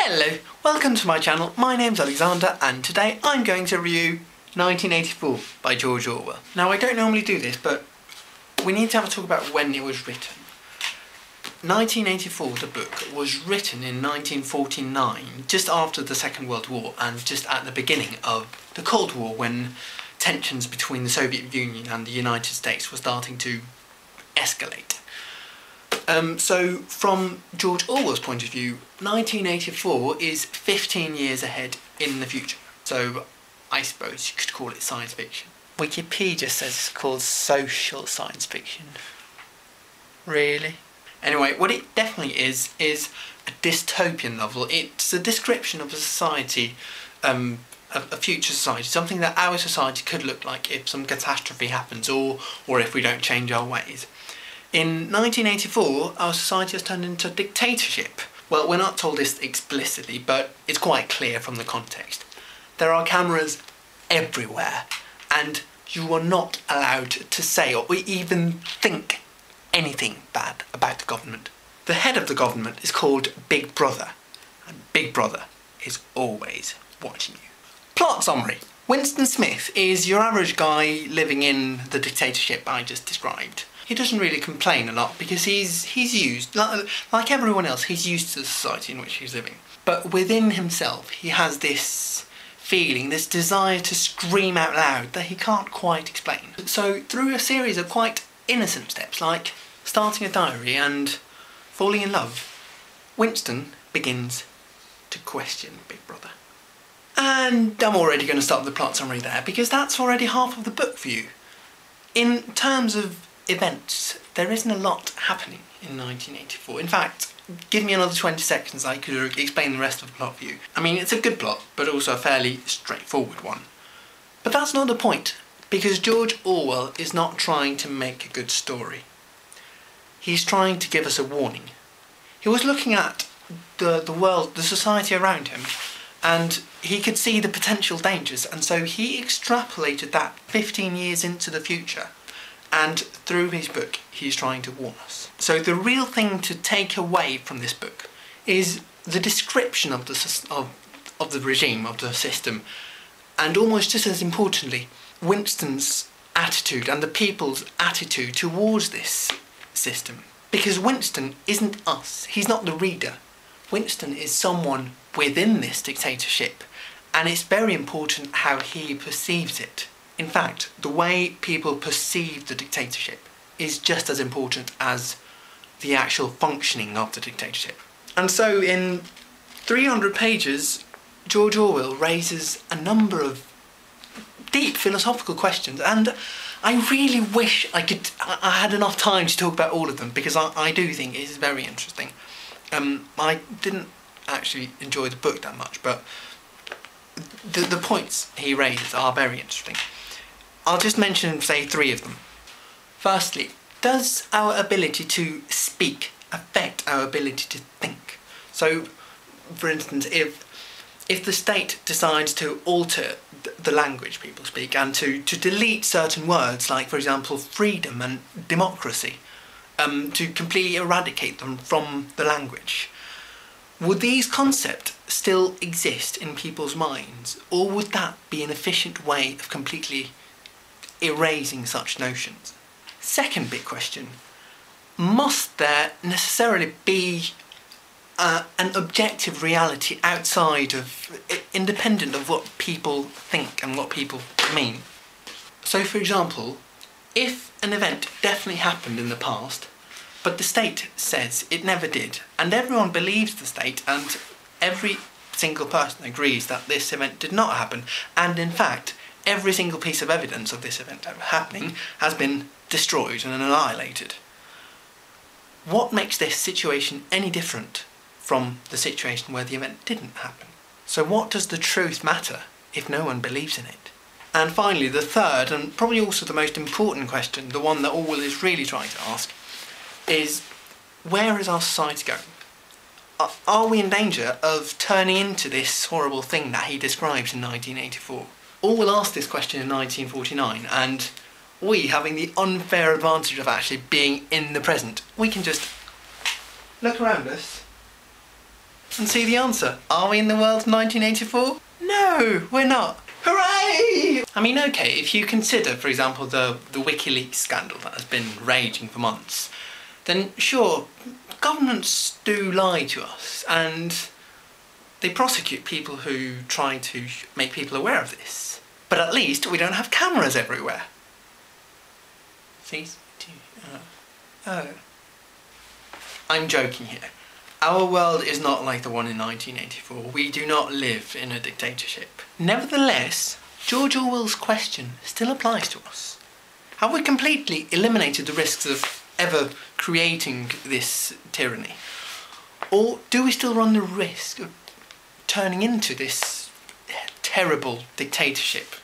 Hello, welcome to my channel. My name's Alexander and today I'm going to review 1984 by George Orwell. Now I don't normally do this, but we need to have a talk about when it was written. 1984, the book, was written in 1949, just after the Second World War and just at the beginning of the Cold War, when tensions between the Soviet Union and the United States were starting to escalate. So from George Orwell's point of view, 1984 is 15 years ahead in the future. So I suppose you could call it science fiction. Wikipedia says it's called social science fiction. Really? Anyway, what it definitely is a dystopian novel. It's a description of a society, a future society, something that our society could look like if some catastrophe happens or if we don't change our ways. In 1984, our society has turned into a dictatorship. Well, we're not told this explicitly, but it's quite clear from the context. There are cameras everywhere, and you are not allowed to say or even think anything bad about the government. The head of the government is called Big Brother, and Big Brother is always watching you. Plot summary. Winston Smith is your average guy living in the dictatorship I just described. He doesn't really complain a lot because he's used, like everyone else, he's used to the society in which he's living. But within himself, he has this feeling, this desire to scream out loud that he can't quite explain. So through a series of quite innocent steps, like starting a diary and falling in love, Winston begins to question Big Brother. And I'm already going to stop the plot summary there because that's already half of the book for you. In terms of events, there isn't a lot happening in 1984. In fact, give me another 20 seconds, I could explain the rest of the plot for you. I mean, it's a good plot, but also a fairly straightforward one. But that's not the point, because George Orwell is not trying to make a good story. He's trying to give us a warning. He was looking at the world, the society around him, and he could see the potential dangers, and so he extrapolated that 15 years into the future. And through his book, he's trying to warn us. So the real thing to take away from this book is the description of the regime, of the system, and almost just as importantly, Winston's attitude and the people's attitude towards this system. Because Winston isn't us, he's not the reader. Winston is someone within this dictatorship, and it's very important how he perceives it. In fact, the way people perceive the dictatorship is just as important as the actual functioning of the dictatorship. And so in 300 pages, George Orwell raises a number of deep philosophical questions, and I really wish I had enough time to talk about all of them, because I do think it is very interesting. I didn't actually enjoy the book that much, but the points he raises are very interesting. I'll just mention, say, 3 of them. Firstly, does our ability to speak affect our ability to think? So, for instance, if the state decides to alter the language people speak and to delete certain words, like, for example, freedom and democracy, to completely eradicate them from the language, would these concepts still exist in people's minds, or would that be an efficient way of completely erasing such notions? Second big question, must there necessarily be an objective reality outside of, independent of what people think and what people mean? So for example, if an event definitely happened in the past, but the state says it never did, and everyone believes the state, and every single person agrees that this event did not happen, and in fact, every single piece of evidence of this event happening has been destroyed and annihilated. What makes this situation any different from the situation where the event didn't happen? So what does the truth matter if no one believes in it? And finally, the third, and probably also the most important question, the one that Orwell is really trying to ask, is where is our society going? Are we in danger of turning into this horrible thing that he describes in 1984? Orwell asked this question in 1949, and we, having the unfair advantage of actually being in the present, we can just look around us And see the answer. Are we in the world of 1984? No, we're not. Hooray! I mean, okay, if you consider, for example, the WikiLeaks scandal that has been raging for months, then sure, governments do lie to us, and they prosecute people who try to make people aware of this. But at least we don't have cameras everywhere. See? Oh. I'm joking here. Our world is not like the one in 1984. We do not live in a dictatorship. Nevertheless, George Orwell's question still applies to us. Have we completely eliminated the risks of ever creating this tyranny? Or do we still run the risk of turning into this terrible dictatorship?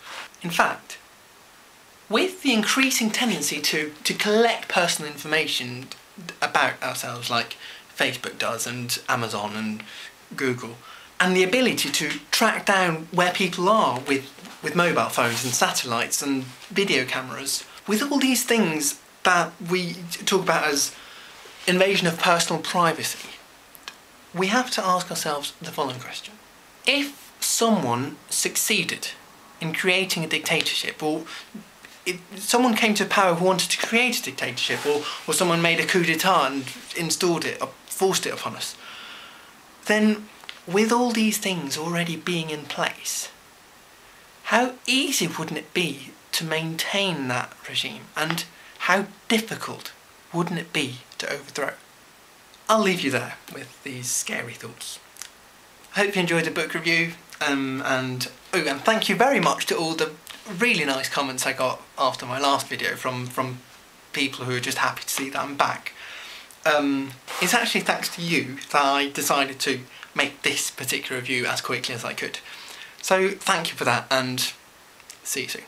In fact, with the increasing tendency to collect personal information about ourselves like Facebook does, and Amazon and Google, and the ability to track down where people are with mobile phones and satellites and video cameras, with all these things that we talk about as invasion of personal privacy, we have to ask ourselves the following question. If someone succeeded in creating a dictatorship, or if someone came to power who wanted to create a dictatorship, or someone made a coup d'etat and installed it, or forced it upon us, then with all these things already being in place, how easy wouldn't it be to maintain that regime, and how difficult wouldn't it be to overthrow? I'll leave you there with these scary thoughts. I hope you enjoyed the book review, and thank you very much to all the really nice comments I got after my last video from people who are just happy to see that I'm back. It's actually thanks to you that I decided to make this particular review as quickly as I could. So thank you for that, and see you soon.